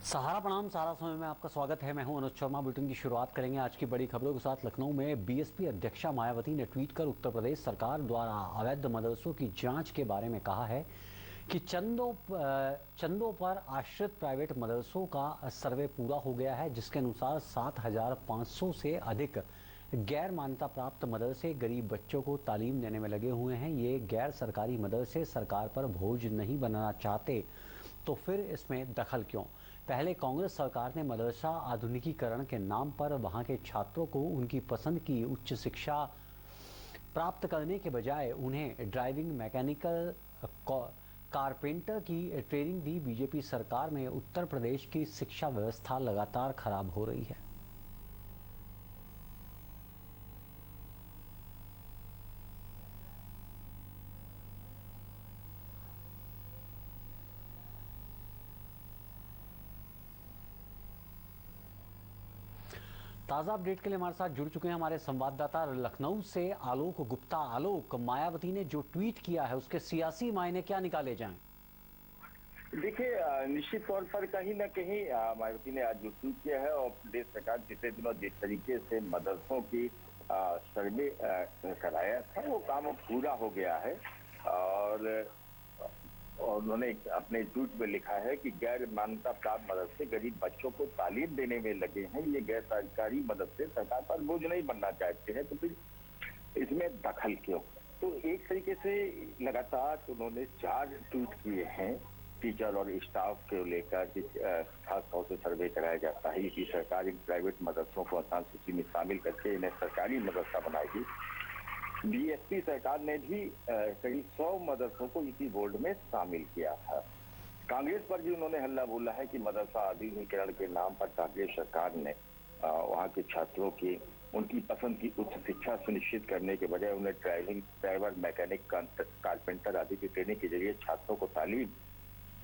सहारा प्रणाम। सहारा समय में आपका स्वागत है। मैं हूं अनुज शर्मा। बुलेटिन की शुरुआत करेंगे आज की बड़ी खबरों के साथ। लखनऊ में बीएसपी अध्यक्षा मायावती ने ट्वीट कर उत्तर प्रदेश सरकार द्वारा अवैध मदरसों की जांच के बारे में कहा है कि चंदों पर आश्रित प्राइवेट मदरसों का सर्वे पूरा हो गया है, जिसके अनुसार 7,500 से अधिक गैर मान्यता प्राप्त मदरसे गरीब बच्चों को तालीम देने में लगे हुए हैं। ये गैर सरकारी मदरसे सरकार पर बोझ नहीं बनाना चाहते तो फिर इसमें दखल क्यों? पहले कांग्रेस सरकार ने मदरसा आधुनिकीकरण के नाम पर वहां के छात्रों को उनकी पसंद की उच्च शिक्षा प्राप्त करने के बजाय उन्हें ड्राइविंग, मैकेनिकल, कारपेंटर की ट्रेनिंग दी। बीजेपी सरकार में उत्तर प्रदेश की शिक्षा व्यवस्था लगातार खराब हो रही है। ताज़ा अपडेट के लिए हमारे साथ जुड़ चुके हैं हमारे संवाददाता लखनऊ से आलोक गुप्ता। आलोक, मायावती ने जो ट्वीट किया है उसके सियासी मायने क्या निकाले जाएं? देखिए, निश्चित तौर पर कहीं ना कहीं मायावती ने आज जो ट्वीट किया है और प्रदेश सरकार पिछले दिनों जिस तरीके से मदरसों की सर्वे कराया था वो काम पूरा हो गया है। और उन्होंने अपने ट्वीट में लिखा है कि गैर मान्यता प्राप्त मदरसे गरीब बच्चों को तालीम देने में लगे हैं। ये गैर सरकारी मदरसे सरकार पर बोझ नहीं बनना चाहते हैं, तो फिर इसमें दखल क्यों? तो एक तरीके से लगातार उन्होंने 4 ट्वीट किए हैं टीचर और स्टाफ को लेकर, खास तौर से सर्वे कराया जाता है कि सरकार इन प्राइवेट मदरसों को आसान सूची में शामिल करके इन्हें सरकारी मदरसा बनाएगी। बीएसपी सरकार ने भी करीब 100 मदरसों को इसी बोर्ड में शामिल किया था। कांग्रेस पर भी उन्होंने हल्ला बोला है कि मदरसा आधुनिकीकरण के नाम पर कांग्रेस सरकार ने वहां के छात्रों की उनकी पसंद की उच्च शिक्षा सुनिश्चित करने के बजाय उन्हें ड्राइविंग, ड्राइवर, मैकेनिक, कारपेंटर आदि की ट्रेनिंग के जरिए छात्रों को तालीम,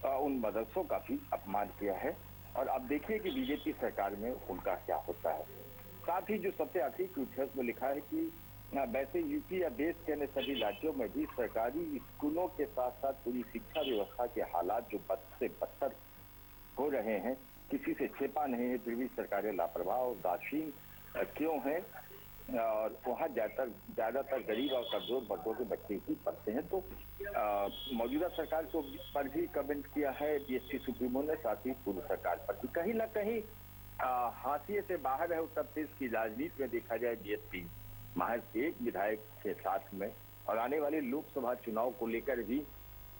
उन मदरसों का भी अपमान किया है। और अब देखिए कि बीजेपी सरकार में उनका क्या होता है। साथ ही जो सबसे आखिरी ट्वीट है उसमें लिखा है कि वैसे यूपी या देश के अन्य सभी राज्यों में भी सरकारी स्कूलों के साथ साथ पूरी शिक्षा व्यवस्था के हालात जो बद से बदतर हो रहे हैं, किसी से छिपा नहीं है, फिर भी सरकारें लापरवाह और उदासीन क्यों हैं? और वहाँ ज्यादातर गरीब और कमजोर वर्गों के बच्चे ही पढ़ते हैं। तो मौजूदा सरकार को पर भी कमेंट किया है बीएसपी सुप्रीमो ने, साथ ही पूर्व सरकार पर भी। कहीं ना कहीं हाशिए से बाहर है उत्तर प्रदेश की राजनीति में। देखा जाए बीएसपी महज एक विधायक के साथ में, और आने वाले लोकसभा चुनाव को लेकर भी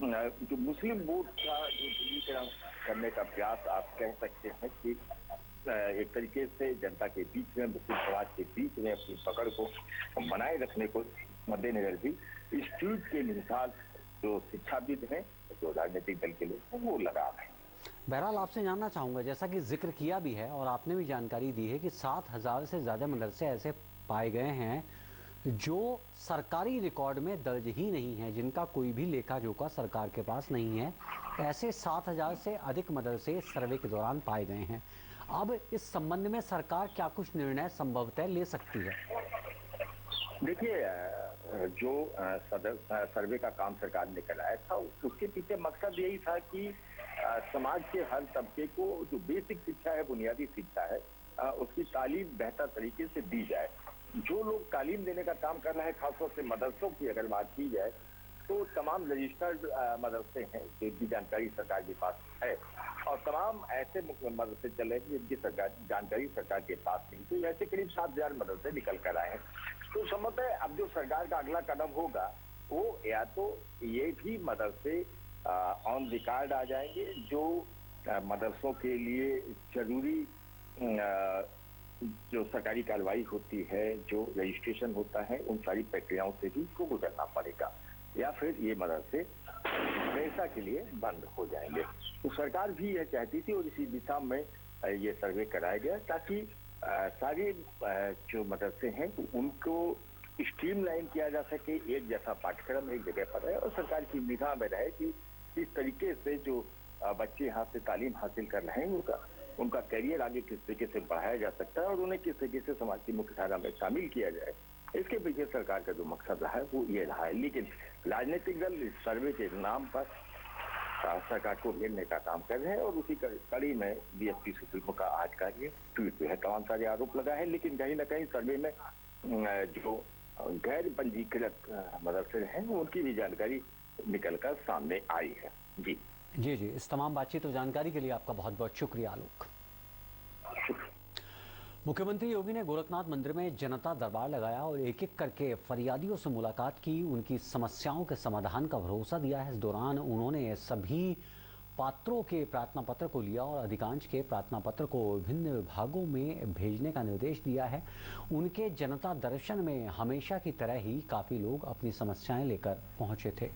जो मुस्लिम वोट का जो ध्रुवीकरण करने का प्रयास आप कह सकते हैं कि एक तरीके से जनता के बीच में, मुस्लिम समाज के बीच में अपनी पकड़ को बनाए रखने को मद्देनजर भी इस ट्वीट के मिसाल जो शिक्षाविद हैं, जो राजनीतिक दल के लोग वो लगा रहे हैं। बहरहाल आपसे जानना चाहूंगा, जैसा कि जिक्र किया भी है और आपने भी जानकारी दी है कि 7,000 से ज्यादा मदरसे ऐसे पाए गए हैं जो सरकारी रिकॉर्ड में दर्ज ही नहीं है, जिनका कोई भी लेखा जोखा सरकार के पास नहीं है। ऐसे 7,000 से अधिक मदरसे सर्वे के दौरान पाए गए हैं। अब इस संबंध में सरकार क्या कुछ निर्णय संभवतः ले सकती है? देखिए, जो सर्वे का काम सरकार ने कराया था उसके पीछे मकसद यही था कि समाज के हर तबके को जो बेसिक शिक्षा है, बुनियादी शिक्षा है, उसकी तालीम बेहतर तरीके से दी जाए। जो लोग तालीम देने का काम कर रहे हैं, खासतौर से मदरसों की अगर बात की जाए तो तमाम रजिस्टर्ड मदरसे हैं जिनकी जानकारी सरकार के पास है, और तमाम ऐसे मदरसे चल रहे हैं जिनकी जानकारी सरकार के पास नहीं। तो ऐसे करीब 7,000 मदरसे निकल कर आए हैं। तो संभवतः अब जो सरकार का अगला कदम होगा वो या तो ये भी मदरसे ऑन रिकॉर्ड आ जाएंगे, जो मदरसों के लिए जरूरी जो सरकारी कार्रवाई होती है, जो रजिस्ट्रेशन होता है, उन सारी प्रक्रियाओं से भी इसको गुजरना पड़ेगा, या फिर ये मदरसे हमेशा के लिए बंद हो जाएंगे। तो सरकार भी यह चाहती थी और इसी दिशा में ये सर्वे कराया गया ताकि सारे जो मदरसे हैं उनको स्ट्रीमलाइन किया जा सके, एक जैसा पाठ्यक्रम एक जगह पर रहे और सरकार की निगाह में रहे कि इस तरीके से जो बच्चे यहाँ से तालीम हासिल कर रहे हैं उनका करियर आगे किस तरीके से बढ़ाया जा सकता है और उन्हें किस तरीके से समाज की मुख्य धारा में शामिल किया जाए। इसके पीछे सरकार का जो मकसद रहा है वो ये रहा है। लेकिन राजनीतिक दल इस सर्वे के नाम पर सरकार को घेरने का काम कर रहे हैं। और उसी कड़ी में बीएसपी सुप्रीमो का आज का ये ट्वीट जो है तमाम सारे आरोप लगा है। लेकिन कहीं ना कहीं सर्वे में जो गैर पंजीकृत मदरसे हैं उनकी भी जानकारी निकलकर सामने आई है। जी जी जी, इस तमाम बातचीत और जानकारी के लिए आपका बहुत बहुत शुक्रिया आलोक। मुख्यमंत्री योगी ने गोरखनाथ मंदिर में जनता दरबार लगाया और एक एक करके फरियादियों से मुलाकात की, उनकी समस्याओं के समाधान का भरोसा दिया है। इस दौरान उन्होंने सभी पात्रों के प्रार्थना पत्र को लिया और अधिकांश के प्रार्थना पत्र को विभिन्न विभागों में भेजने का निर्देश दिया है। उनके जनता दर्शन में हमेशा की तरह ही काफी लोग अपनी समस्याएं लेकर पहुंचे थे।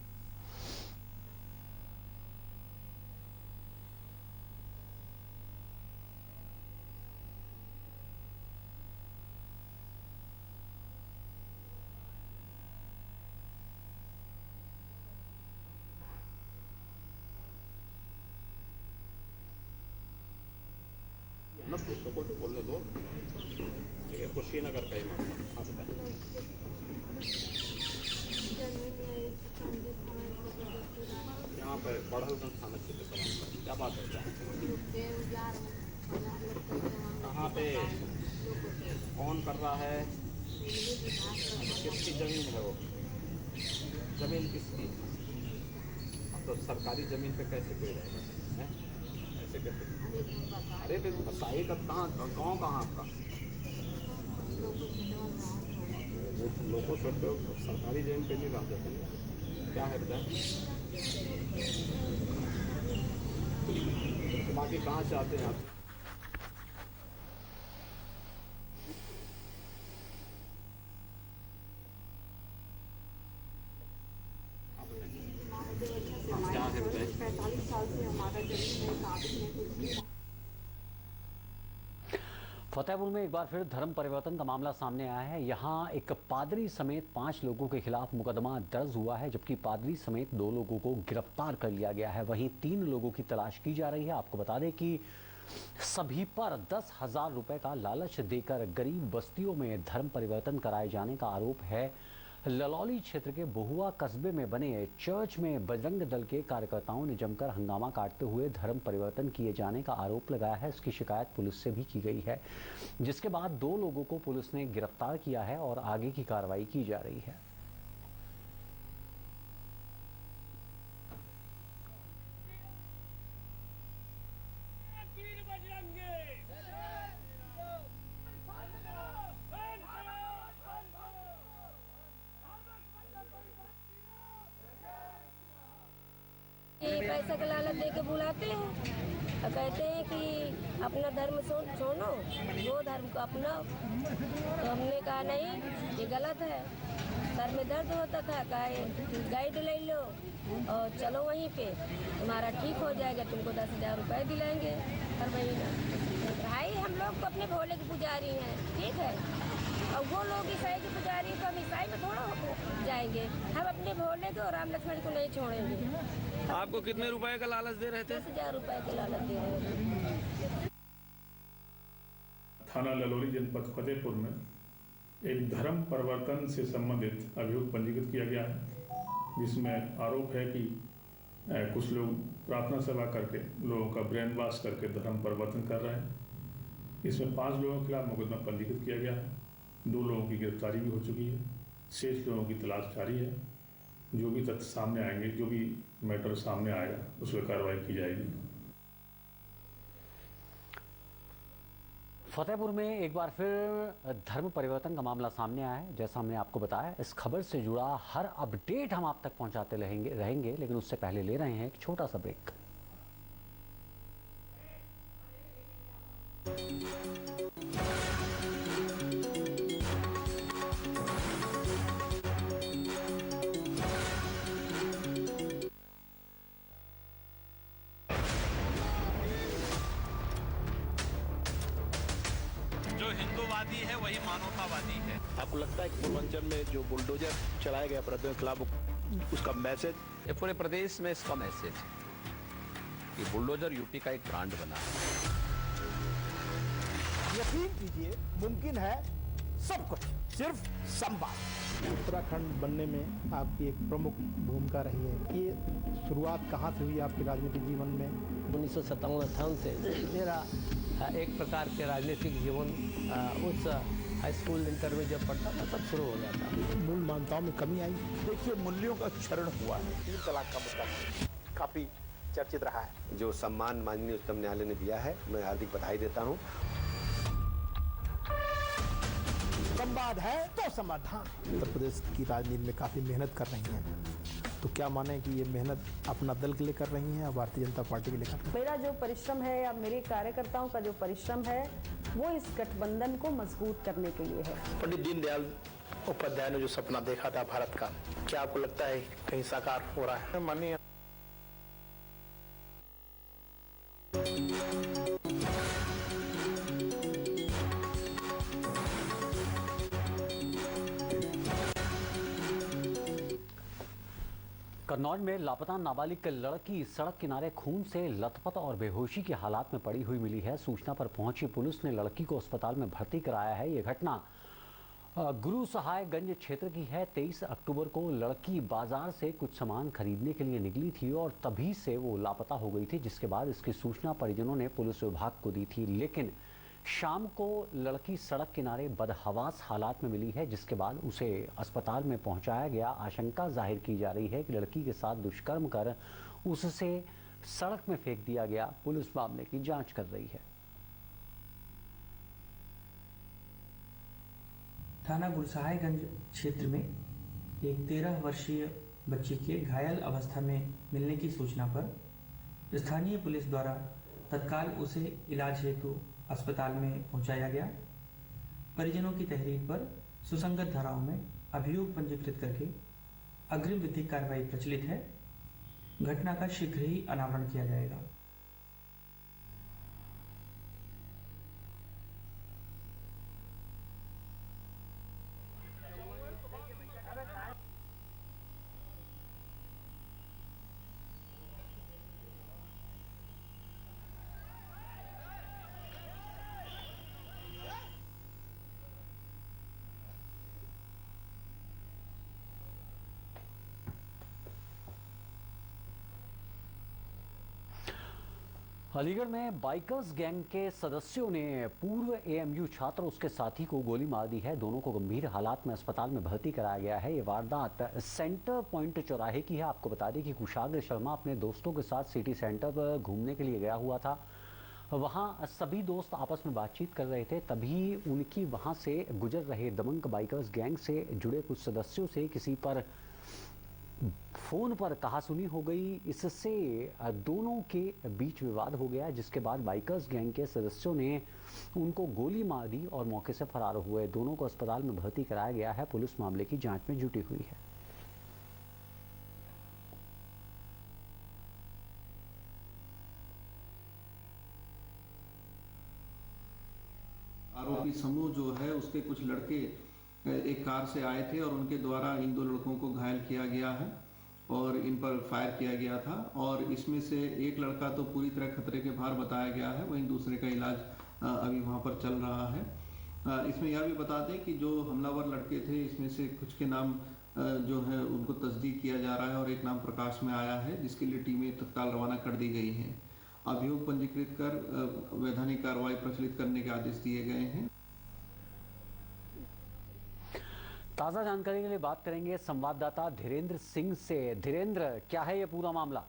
ना पुस्तकों को बोलने दो। ये कुशीनगर का ही मामला। यहाँ पे बढ़लगंज थाना क्षेत्र का मामला, क्या बात है? कहाँ पे कौन कर रहा है? किसकी जमीन है वो? जमीन किसकी? अब तो सरकारी जमीन पे कैसे कोई रहेगा? ऐसे कैसे? अरे फिर बताइए कब, कहाँ गाँव कहाँ आपका? लोगों छोड़ के सरकारी जमीन पे नहीं रह जाते, क्या है बताए? बाकी कहाँ से आते हैं आप? क्या है बताए? 45 साल से हमारा जमीन है, कागज है। फतेहपुर में एक बार फिर धर्म परिवर्तन का मामला सामने आया है। यहाँ एक पादरी समेत 5 लोगों के खिलाफ मुकदमा दर्ज हुआ है, जबकि पादरी समेत 2 लोगों को गिरफ्तार कर लिया गया है। वहीं 3 लोगों की तलाश की जा रही है। आपको बता दें कि सभी पर 10,000 रुपए का लालच देकर गरीब बस्तियों में धर्म परिवर्तन कराए जाने का आरोप है। ललौली क्षेत्र के बहुआ कस्बे में बने चर्च में बजरंग दल के कार्यकर्ताओं ने जमकर हंगामा काटते हुए धर्म परिवर्तन किए जाने का आरोप लगाया है। इसकी शिकायत पुलिस से भी की गई है, जिसके बाद 2 लोगों को पुलिस ने गिरफ्तार किया है और आगे की कार्रवाई की जा रही है। पैसा का लालच दे के बुलाते हैं और कहते हैं कि अपना धर्म छोड़ो, वो धर्म को अपनाओ। तो हमने कहा नहीं, ये गलत है। सर में दर्द होता था, कहा गाइड ले लो और चलो वहीं पे, तुम्हारा ठीक हो जाएगा, तुमको 10,000 रुपये दिलाएंगे हर महीना। भाई हम लोग तो अपने भोले के पुजारी हैं, ठीक है, और वो लोग ईसाई के पुजारी, तो हम ईसाई में थोड़ा जाएंगे। हम अपने भोले को और राम लक्ष्मण को नहीं छोड़ेंगे। आपको कितने रुपए का लालच दे रहे थे? 10,000 रुपये का लालच दे रहे थे। थाना ललौली जनपद फतेहपुर में एक धर्म परिवर्तन से संबंधित अभियोग पंजीकृत किया गया है, जिसमें आरोप है कि कुछ लोग प्रार्थना सभा करके लोगों का ब्रेन वॉश करके धर्म परिवर्तन कर रहे हैं। इसमें 5 लोगों के खिलाफ मुकदमा पंजीकृत किया गया है। 2 लोगों की गिरफ्तारी भी हो चुकी है। शेष लोगों की तलाश जारी है। जो भी तथ्य सामने आएंगे, जो भी मैटर सामने आएगा, उस पर कार्रवाई की जाएगी। फतेहपुर में एक बार फिर धर्म परिवर्तन का मामला सामने आया है। जैसा हमने आपको बताया, इस खबर से जुड़ा हर अपडेट हम आप तक पहुंचाते रहेंगे, लेकिन उससे पहले ले रहे हैं एक छोटा सा ब्रेक। जो हिंदूवादी है वही मानवतावादी है। आपको लगता है कि पूर्वांचल में जो बुलडोजर चलाया गया अपराधियों के खिलाफ, उसका मैसेज? ये पूरे प्रदेश में इसका मैसेज है कि बुलडोजर यूपी का एक ब्रांड बना है। यकीन कीजिए, मुमकिन है सब कुछ। सिर्फ संवाद। उत्तराखंड बनने में आपकी एक प्रमुख भूमिका रही है। ये शुरुआत कहाँ से हुई आपके राजनीतिक जीवन में? 1957-58 से मेरा एक प्रकार के राजनीतिक जीवन उस हाई स्कूल इंटर में जब पढ़ता था तब शुरू हो जाता। मूल मान्यताओं में कमी आई। देखिए, मूल्यों का क्षरण हुआ है। 3 तलाक का मुद्दा काफी चर्चित रहा है। जो सम्मान माननीय उच्चतम न्यायालय ने दिया है, मैं हार्दिक बधाई देता हूँ। संवाद है तो समाधान। उत्तर प्रदेश की राजनीति में काफी मेहनत कर रही हैं, तो क्या माने कि ये मेहनत अपना दल के लिए कर रही हैं या भारतीय जनता पार्टी के लिए कर रही हैं? मेरा जो परिश्रम है या मेरे कार्यकर्ताओं का जो परिश्रम है वो इस गठबंधन को मजबूत करने के लिए है। पंडित दीनदयाल उपाध्याय ने जो सपना देखा था भारत का, क्या आपको लगता है कहीं साकार हो रहा है? माननीय कन्नौज में लापता नाबालिग लड़की सड़क किनारे खून से लथपथ और बेहोशी की हालात में पड़ी हुई मिली है। सूचना पर पहुंची पुलिस ने लड़की को अस्पताल में भर्ती कराया है। ये घटना गुरु सहायगंज क्षेत्र की है। 23 अक्टूबर को लड़की बाजार से कुछ सामान खरीदने के लिए निकली थी और तभी से वो लापता हो गई थी, जिसके बाद इसकी सूचना परिजनों ने पुलिस विभाग को दी थी। लेकिन शाम को लड़की सड़क किनारे बदहवास हालात में मिली है, जिसके बाद उसे अस्पताल में पहुंचाया गया। आशंका जाहिर की जा रही है कि लड़की के साथ दुष्कर्म कर उससे सड़क में फेंक दिया गया। पुलिस मामले की जांच कर रही है। थाना गुरसहायगंज क्षेत्र में एक 13 वर्षीय बच्ची के घायल अवस्था में मिलने की सूचना पर स्थानीय पुलिस द्वारा तत्काल उसे इलाज हेतु अस्पताल में पहुंचाया गया। परिजनों की तहरीर पर सुसंगत धाराओं में अभियोग पंजीकृत करके अग्रिम विधिक कार्रवाई प्रचलित है। घटना का शीघ्र ही अनावरण किया जाएगा। अलीगढ़ में बाइकर्स गैंग के सदस्यों ने पूर्व एएमयू छात्र उसके साथी को गोली मार दी है। दोनों को गंभीर हालात में अस्पताल में भर्ती कराया गया है। ये वारदात सेंटर पॉइंट चौराहे की है। आपको बता दें कि कुशाग्र शर्मा अपने दोस्तों के साथ सिटी सेंटर पर घूमने के लिए गया हुआ था। वहां सभी दोस्त आपस में बातचीत कर रहे थे, तभी उनकी वहां से गुजर रहे दबंग बाइकर्स गैंग से जुड़े कुछ सदस्यों से किसी पर फोन पर कहासुनी हो गई। इससे दोनों के बीच विवाद हो गया, जिसके बाद बाइकर्स गैंग के सदस्यों ने उनको गोली मार दी और मौके से फरार हुए। दोनों को अस्पताल में भर्ती कराया गया है। पुलिस मामले की जांच में जुटी हुई है। आरोपी समूह जो है उसके कुछ लड़के एक कार से आए थे और उनके द्वारा इन 2 लड़कों को घायल किया गया है और इन पर फायर किया गया था। और इसमें से एक लड़का तो पूरी तरह खतरे के बाहर बताया गया है, वहीं दूसरे का इलाज अभी वहां पर चल रहा है। इसमें यह भी बता दें कि जो हमलावर लड़के थे, इसमें से कुछ के नाम जो है उनको तस्दीक किया जा रहा है और एक नाम प्रकाश में आया है, जिसके लिए टीमें तत्काल रवाना कर दी गई हैं। अभियोग पंजीकृत कर वैधानिक कार्रवाई प्रचलित करने के आदेश दिए गए हैं। ताज़ा जानकारी के लिए बात करेंगे संवाददाता धीरेन्द्र सिंह से। धीरेन्द्र, क्या है ये पूरा मामला?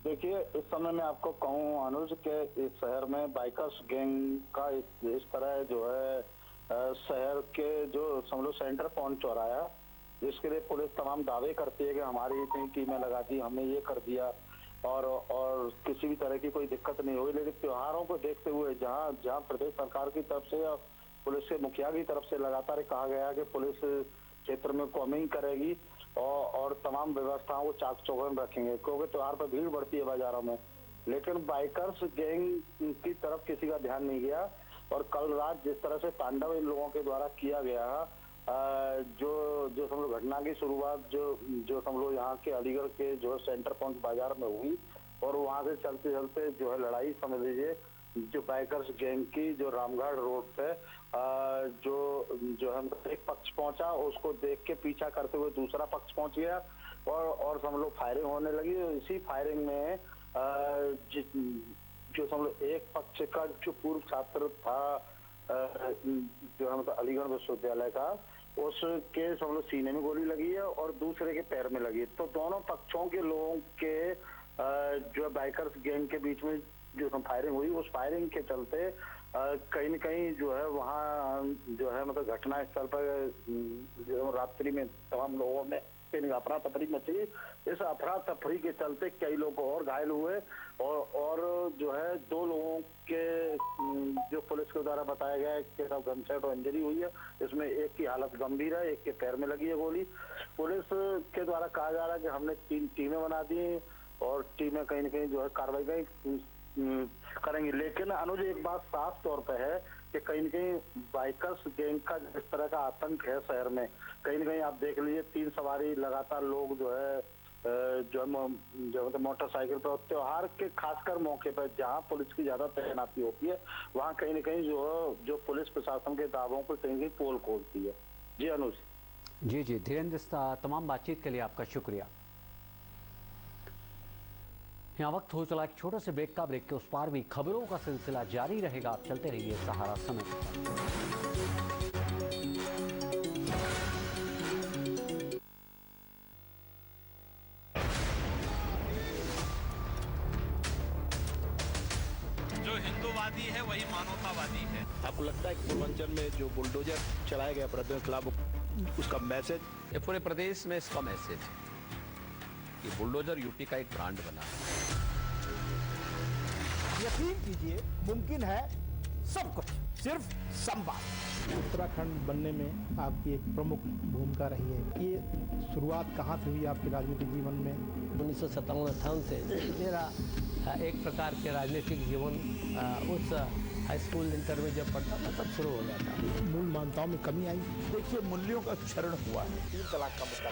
देखिए, इस समय मैं आपको कहूँ अनुज के इस शहर में बाइकर्स गैंग का इस तरह जो है शहर के जो समझो सेंटर पॉइंट चौराहा, जिसके लिए पुलिस तमाम दावे करती है कि हमारी इतनी टीमें लगा दी, हमने ये कर दिया और किसी भी तरह की कोई दिक्कत नहीं हुई। लेकिन त्योहारों को देखते हुए जहाँ प्रदेश सरकार की तरफ से या पुलिस के मुखिया की तरफ से लगातार कहा गया कि पुलिस क्षेत्र में कॉमिंग करेगी और तमाम व्यवस्थाओं को चाक चौबंद रखेंगे, क्योंकि त्योहार पर भीड़ बढ़ती है बाजारों में। लेकिन बाइकर्स गैंग की तरफ किसी का ध्यान नहीं गया और कल रात जिस तरह से तांडव इन लोगों के द्वारा किया गया, जो समझो घटना की शुरुआत जो समझो यहाँ के अलीगढ़ के जो सेंटर पॉइंट बाजार में हुई और वहां से चलते चलते जो है लड़ाई समझ लीजिए जो बाइकर्स गैंग की जो रामगढ़ रोड पे जो हम एक पक्ष पहुंचा, उसको देख के पीछा करते हुए दूसरा पक्ष पहुंच गया और हम लोग फायरिंग होने लगी। इसी फायरिंग में जो हम लोग एक पक्ष का जो पूर्व छात्र था जो हम अलीगढ़ विश्वविद्यालय का, उसके हम लोग सीने में गोली लगी है और दूसरे के पैर में लगी है। तो दोनों पक्षों के लोगों के जो बाइकर्स गैंग के बीच में जो फायरिंग हुई, उस फायरिंग के चलते कहीं न कहीं जो है वहाँ जो है मतलब घटना स्थल पर जो रात्रि में तमाम लोगों ने अफरा तफरी मची। इस अफरा तफरी के चलते कई लोग और घायल हुए और जो है 2 लोगों के जो पुलिस के द्वारा बताया गया है कि सब गनशॉट और इंजरी हुई है। इसमें एक की हालत गंभीर है, एक के पैर में लगी है गोली। पुलिस के द्वारा कहा जा रहा है कि हमने 3 टीमें बना दी और टीमें कहीं न कहीं जो है कार्रवाई करेंगे। लेकिन अनुज एक बात साफ तौर पे है कि कहीं न कहीं बाइकर्स गैंग का जिस तरह का आतंक है शहर में, कहीं न कहीं आप देख लीजिए 3 सवारी लगातार लोग जो है मोटरसाइकिल पर, त्योहार के खासकर मौके पर जहां पुलिस की ज्यादा तैनाती होती है, वहां कहीं न कहीं जो पुलिस प्रशासन के दावों को कहीं कहीं पोल खोलती है। जी अनुज। जी धीरेन्द्र, तमाम बातचीत के लिए आपका शुक्रिया। यहाँ वक्त हो चला एक छोटे से ब्रेक का। ब्रेक के उस पार भी खबरों का सिलसिला जारी रहेगा। आप चलते रहिए सहारा समय के साथ। जो हिंदूवादी है वही मानवतावादी है। आपको लगता है कि पूर्वांचल में जो बुलडोजर चलाया गया अपराधियों के खिलाफ, उसका मैसेज, ये पूरे प्रदेश में इसका मैसेज है कि बुलडोजर यूपी का एक ब्रांड बना है। यकीन कीजिए मुमकिन है सब कुछ, सिर्फ संवाद। उत्तराखंड बनने में आपकी एक प्रमुख भूमिका रही है। ये शुरुआत कहाँ से हुई आपके राजनीतिक जीवन में? 1957-58 से मेरा एक प्रकार के राजनीतिक जीवन उस हाई स्कूल इंटर में जब पढ़ता था तब शुरू हो जाता। मूल मान्यताओं में कमी आई। देखिए मूल्यों का क्षरण हुआ है। 3 तलाक का मुद्दा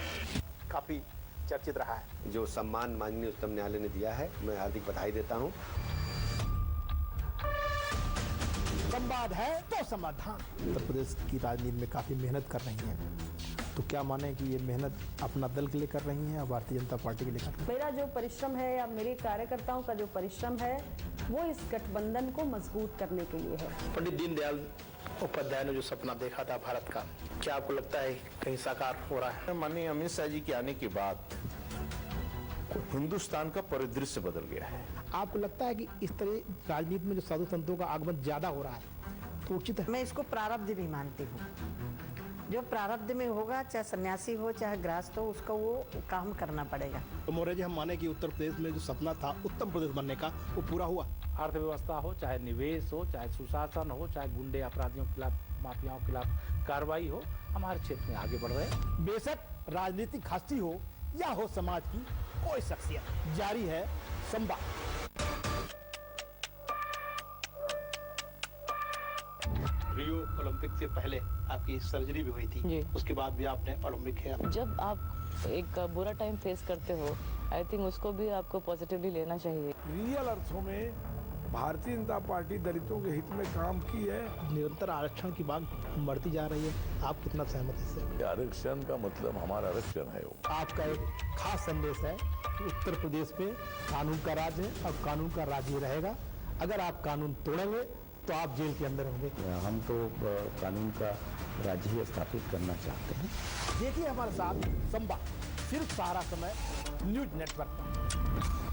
काफी चर्चित रहा है। जो सम्मान माननीय उच्चतम न्यायालय ने दिया है, मैं हार्दिक बधाई देता हूँ। संवाद है तो समाधान। उत्तर प्रदेश की राजनीति में काफी मेहनत कर रही हैं, तो क्या माने कि ये मेहनत अपना दल के लिए कर रही हैं या भारतीय जनता पार्टी के लिए कर रही हैं? मेरा जो परिश्रम है या मेरे कार्यकर्ताओं का जो परिश्रम है वो इस गठबंधन को मजबूत करने के लिए है। पंडित दीनदयाल उपाध्याय ने जो सपना देखा था भारत का, क्या आपको लगता है कहीं साकार हो रहा है? माननीय अमित शाह जी के आने के बाद हिंदुस्तान का परिदृश्य बदल गया है। आपको लगता है कि इस तरह राजनीति में जो साधु संतों का आगमन ज्यादा हो रहा है तो उचित है? मैं इसको प्रारब्ध भी मानती हूँ। जो प्रारब्ध में होगा, चाहे सन्यासी हो चाहे गृहस्थ हो, उसका वो काम करना पड़ेगा। तो मौर्य जी, हम माने कि उत्तर प्रदेश में जो सपना था उत्तम प्रदेश बनने का, वो पूरा हुआ? अर्थव्यवस्था हो, चाहे निवेश हो, चाहे सुशासन हो, चाहे गुंडे अपराधियों के खिलाफ, माफियाओं के खिलाफ कार्रवाई हो, हमारे क्षेत्र में आगे बढ़ रहे हैं। बेशक राजनीतिक हस्ती हो या हो समाज की कोई शख्सियत, जारी है संवाद। रियो ओलंपिक से पहले आपकी सर्जरी भी हुई थी, उसके बाद भी आपने ओलंपिक खेला। जब आप एक बुरा टाइम फेस करते हो, आई थिंक उसको भी आपको पॉजिटिवली लेना चाहिए। रियल अर्थों में भारतीय जनता पार्टी दलितों के हित में काम की है। निरंतर आरक्षण की मांग बढ़ती जा रही है, आप कितना सहमत हैं इससे? आरक्षण का मतलब हमारा आरक्षण है। आपका एक खास संदेश है कि उत्तर प्रदेश में कानून का राज है और कानून का राज ही रहेगा। अगर आप कानून तोड़ेंगे तो आप जेल के अंदर होंगे। हम तो कानून का राज्य ही स्थापित करना चाहते हैं। देखिए हमारे साथ संवाद, सिर्फ सहारा समय न्यूज नेटवर्क पर।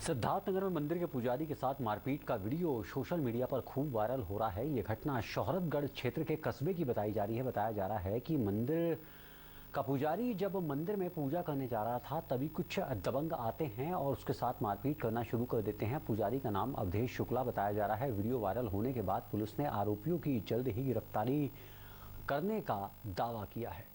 सिद्धार्थनगर में मंदिर के पुजारी के साथ मारपीट का वीडियो सोशल मीडिया पर खूब वायरल हो रहा है। ये घटना शोहरतगढ़ क्षेत्र के कस्बे की बताई जा रही है। बताया जा रहा है कि मंदिर का पुजारी जब मंदिर में पूजा करने जा रहा था तभी कुछ दबंग आते हैं और उसके साथ मारपीट करना शुरू कर देते हैं। पुजारी का नाम अवधेश शुक्ला बताया जा रहा है। वीडियो वायरल होने के बाद पुलिस ने आरोपियों की जल्द ही गिरफ्तारी करने का दावा किया है।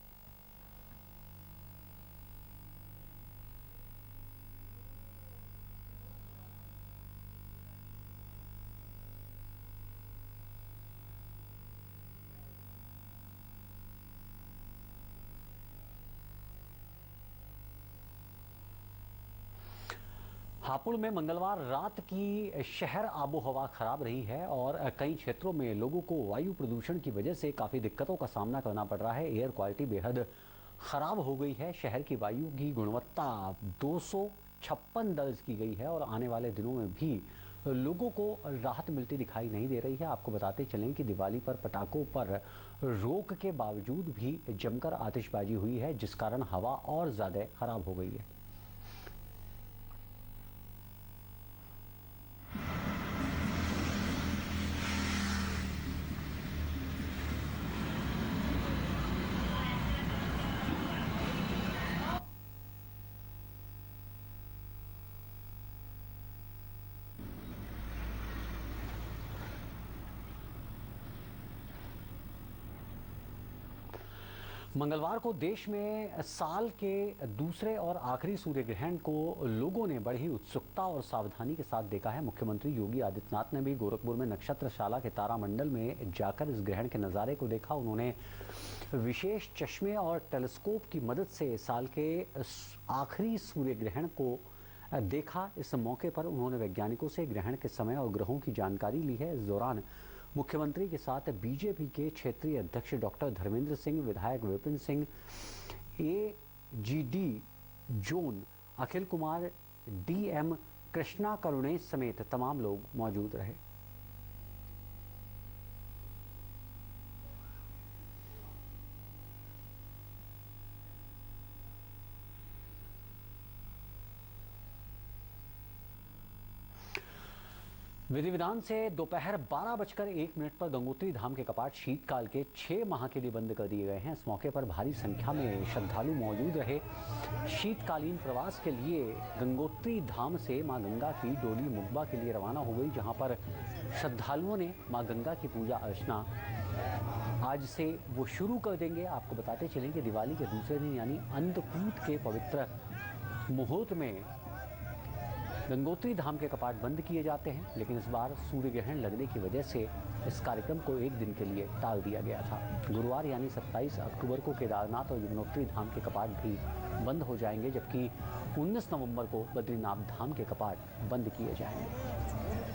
हापुड़ में मंगलवार रात की शहर आबो हवा खराब रही है और कई क्षेत्रों में लोगों को वायु प्रदूषण की वजह से काफ़ी दिक्कतों का सामना करना पड़ रहा है। एयर क्वालिटी बेहद ख़राब हो गई है। शहर की वायु की गुणवत्ता 256 दर्ज की गई है और आने वाले दिनों में भी लोगों को राहत मिलती दिखाई नहीं दे रही है। आपको बताते चलें कि दिवाली पर पटाखों पर रोक के बावजूद भी जमकर आतिशबाजी हुई है, जिस कारण हवा और ज़्यादा ख़राब हो गई है। मंगलवार को देश में साल के दूसरे और आखिरी सूर्य ग्रहण को लोगों ने बड़ी उत्सुकता और सावधानी के साथ देखा है। मुख्यमंत्री योगी आदित्यनाथ ने भी गोरखपुर में नक्षत्रशाला के तारामंडल में जाकर इस ग्रहण के नज़ारे को देखा। उन्होंने विशेष चश्मे और टेलीस्कोप की मदद से साल के आखिरी सूर्य ग्रहण को देखा। इस मौके पर उन्होंने वैज्ञानिकों से ग्रहण के समय और ग्रहों की जानकारी ली है। इस दौरान मुख्यमंत्री के साथ बीजेपी के क्षेत्रीय अध्यक्ष डॉक्टर धर्मेंद्र सिंह, विधायक Vipin Singh, AGD zone Akhil Kumar, DM Krishna Karunesh समेत तमाम लोग मौजूद रहे। विधि विधान से दोपहर 12:01 पर गंगोत्री धाम के कपाट शीतकाल के 6 माह के लिए बंद कर दिए गए हैं। इस मौके पर भारी संख्या में श्रद्धालु मौजूद रहे। शीतकालीन प्रवास के लिए गंगोत्री धाम से मां गंगा की डोली मुगबा के लिए रवाना हो गई, जहां पर श्रद्धालुओं ने मां गंगा की पूजा अर्चना आज से वो शुरू कर देंगे। आपको बताते चलें कि दिवाली के दूसरे दिन यानी अन्नकूट के पवित्र मुहूर्त में गंगोत्री धाम के कपाट बंद किए जाते हैं, लेकिन इस बार सूर्य ग्रहण लगने की वजह से इस कार्यक्रम को एक दिन के लिए टाल दिया गया था। गुरुवार यानी 27 अक्टूबर को केदारनाथ और यमुनोत्री धाम के कपाट भी बंद हो जाएंगे, जबकि 19 नवंबर को बद्रीनाथ धाम के कपाट बंद किए जाएंगे।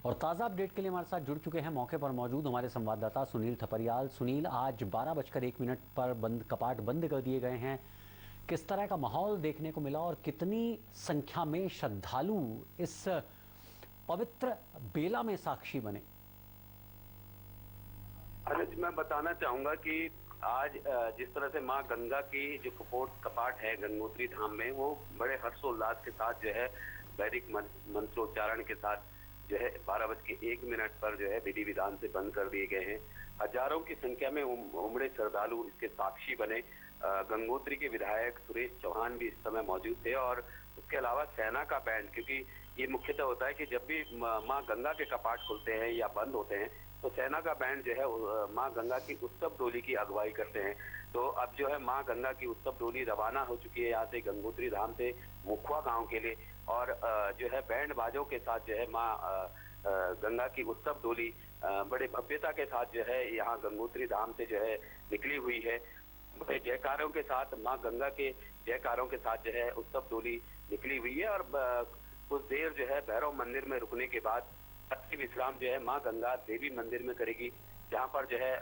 और ताज़ा अपडेट के लिए हमारे साथ जुड़ चुके हैं मौके पर मौजूद हमारे संवाददाता सुनील थपरियाल। सुनील, आज 12:01 पर कपाट बंद कर दिए गए हैं। किस तरह का माहौल देखने को मिला और कितनी संख्या में श्रद्धालु इस पवित्र बेला में साक्षी बने? अनुज, मैं बताना चाहूंगा कि आज जिस तरह से मां गंगा की जो कपाट है गंगोत्री धाम में, वो बड़े हर्षोल्लास के साथ जो है वैदिक मंत्रोच्चारण के साथ जो है 12:01 पर जो है विधि विधान से बंद कर दिए गए हैं। हजारों की संख्या में उमड़े श्रद्धालु इसके साक्षी बने। गंगोत्री के विधायक सुरेश चौहान भी इस समय मौजूद थे और उसके अलावा सेना का बैंड, क्योंकि ये मुख्यतः होता है कि जब भी मां गंगा के कपाट खुलते हैं या बंद होते हैं तो सेना का बैंड जो है मां गंगा की उत्सव डोली की अगुवाई करते हैं। तो अब जो है मां गंगा की उत्सव डोली रवाना हो चुकी है यहाँ से गंगोत्री धाम से मुखवा गांव के लिए, और जो है बैंड बाजों के साथ जो है मां गंगा की उत्सव डोली बड़े भव्यता के साथ जो है यहाँ गंगोत्री धाम से जो है निकली हुई है। बड़े जयकारों के साथ मां गंगा के जयकारों के साथ जो है उत्सव डोली निकली हुई है और कुछ देर जो है भैरव मंदिर में रुकने के बाद रात्रि विश्राम जो है मां गंगा देवी मंदिर में करेगी, जहाँ पर जो है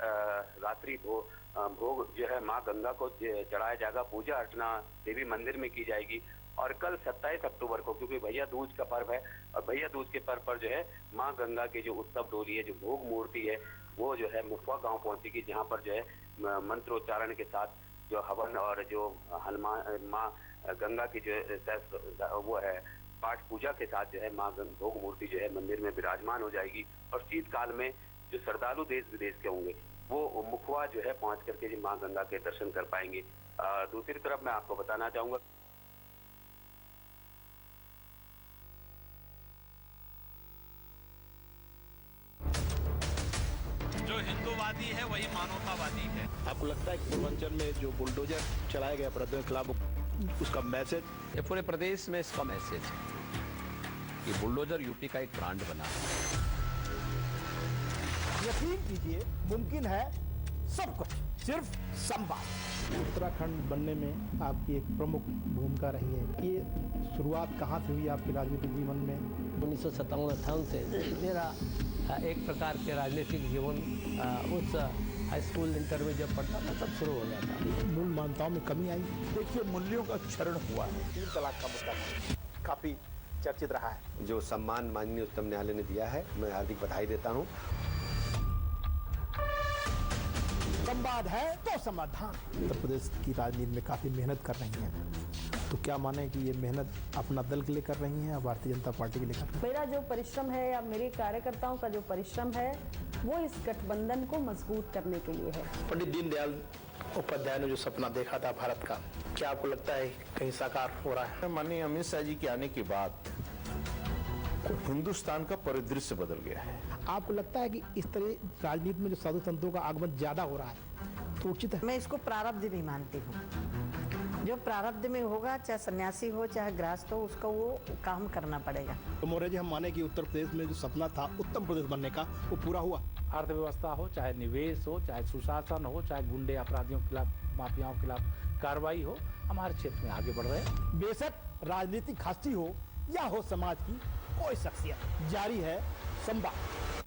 रात्रि भोग जो है मां गंगा को चढ़ाया जाएगा। पूजा अर्चना देवी मंदिर में की जाएगी और कल 27 अक्टूबर को, क्योंकि भैया दूज का पर्व है, और भैया दूज के पर्व पर जो है मां गंगा की जो उत्सव डोली है, जो भोग मूर्ति है, वो जो है मुखवा गांव पहुंचेगी, जहां पर जो है मंत्रोच्चारण के साथ जो हवन और जो हनुमान मां गंगा की जो वो है पाठ पूजा के साथ जो है मां भोग मूर्ति जो है मंदिर में विराजमान हो जाएगी। और शीतकाल में जो श्रद्धालु देश विदेश के होंगे वो मुखवा जो है पहुंच करके जो मां गंगा के दर्शन कर पाएंगे। दूसरी तरफ मैं आपको बताना चाहूंगा जो हिंदूवादी है वही मानवतावादी है। आपको लगता है कि पूर्वांचल में जो बुलडोजर चलाया गया अपराधियों के खिलाफ, उसका मैसेज, ये पूरे प्रदेश में इसका मैसेज है कि बुलडोजर यूपी का एक ब्रांड बना है। ये यकीन कीजिए मुमकिन है सब कुछ, सिर्फ संवाद। उत्तराखंड बनने में आपकी एक प्रमुख भूमिका रही है। ये शुरुआत कहाँ से हुई आपके राजनीतिक जीवन में? 1957-58 से मेरा एक प्रकार के राजनीतिक जीवन उस हाई स्कूल इंटर में जब पढ़ता था तब शुरू हो गया था। मूल मान्यताओं में कमी आई। देखिए, मूल्यों का क्षरण हुआ है। 3 तलाक का मुद्दा काफी चर्चित रहा है। जो सम्मान माननीय उच्चतम न्यायालय ने दिया है, मैं हार्दिक बधाई देता हूँ। संवाद है तो समाधान। उत्तर प्रदेश की राजनीति में काफी मेहनत कर रही हैं, तो क्या माने कि ये मेहनत अपना दल के लिए कर रही हैं या भारतीय जनता पार्टी के लिए कर रही हैं? मेरा जो परिश्रम है या मेरे कार्यकर्ताओं का जो परिश्रम है वो इस गठबंधन को मजबूत करने के लिए है। पंडित दीनदयाल उपाध्याय ने जो सपना देखा था भारत का, क्या आपको लगता है कहीं साकार हो रहा है? माननीय अमित शाह जी के आने के बाद हिंदुस्तान का परिदृश्य बदल गया है। आपको लगता है कि इस तरह राजनीति में जो साधु संतों का आगमन ज्यादा हो रहा है तो उचित है? मैं इसको प्रारब्ध भी मानती हूँ। जो प्रारब्ध में होगा, चाहे सन्यासी हो चाहे गृहस्थ हो, उसका वो काम करना पड़ेगा। तो मौर्य जी, हम माने कि उत्तर प्रदेश में जो सपना था उत्तम प्रदेश बनने का, वो पूरा हुआ। अर्थव्यवस्था हो, चाहे निवेश हो, चाहे सुशासन हो, चाहे गुंडे अपराधियों के खिलाफ, माफियाओं के खिलाफ कार्रवाई हो, हमारे क्षेत्र में आगे बढ़ रहे हैं। बेशक राजनीतिक हस्ती हो या हो समाज की कोई शख्सियत, जारी है संवाद।